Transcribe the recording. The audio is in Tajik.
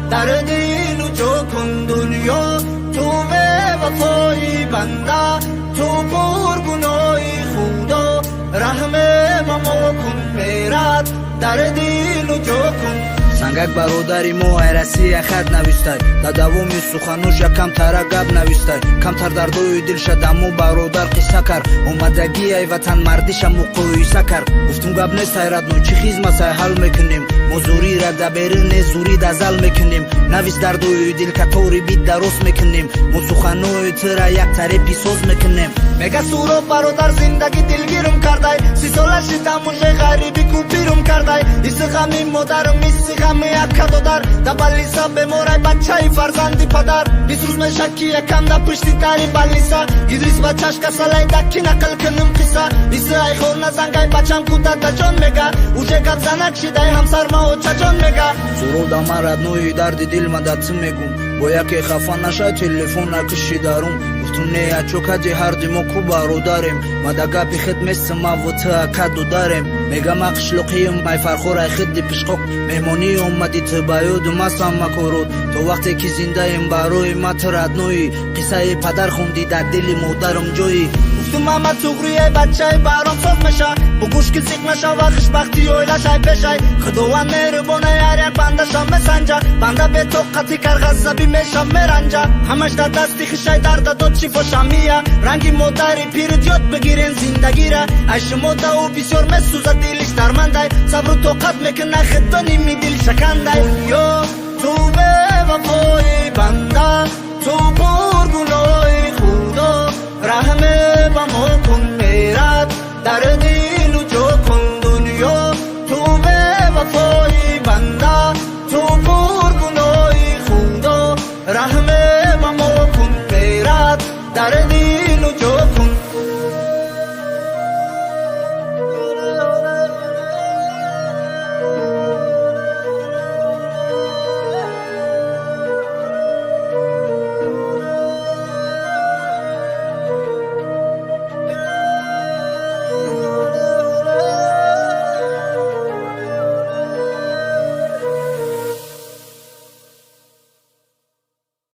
در دل و جو کن دنیا تو به وفای بنده تو پرگناه خدا رحم ما کن میرد در دل و جو کن сангак бародари мо айрасия хат навистай дар давоми сухануша камтара гап навистай камтар дардои дилша дамо бародар қисса кар омадагиай ватан мардиша муқоиса кар гуфтум гап нест айратно чӣ хизмасай ҳал мекунем мо зурира дабери не зури дазал мекунем навис дардои дил катори бит дароз мекунем мо суханои тира як тарепи соз мекунем мега суроб бародар зиндаги дилгирум кардай си сола шидам уже ғариби купирум кардай иси ғами модарам иси ғами акка додар да балиса беморай бачаи фарзанди падар бис рӯз мешаки якам да пушти дари балиса идрис бачаш касалай даки нақл кунум қисса иси айхор назангай бачам куда да ҷон мега уже гап занак шидай ҳамсармао чаҷон мега суров да ман раднои дарди дил мадатӣ мегум бо яке хафа наша телефон накишидарум не ачокади ҳарди мо ку бародарем мада гапи хит месима вота каду дарем мегам ақишлоқием май фархорай хидди пишқоқ меҳмонӣ омади тибаёду масам макород то вақте ки зиндаем барои мат радноӣ қиссаи падар хунди дар дили модарам ҷои гуфтум мама туғрие бачаи баром соз меша бо гӯшки сиқ меша ва хушбахти оилашай пешай худованд меҳрубонай ҳар як бандаша месанҷа банда бетоқати карғазаби меша меранҷа ҳамаш дар дасти хишай дарда дод шифошамия ранги модари пирит ёд бигирен зиндагира айши модау бисёр месӯзад дилиш дармандай сабру тоқат мекунай хиддоними дил шакандай ё ту бевафои банда ту пургунои худо раҳме ба мо кун мерад дарди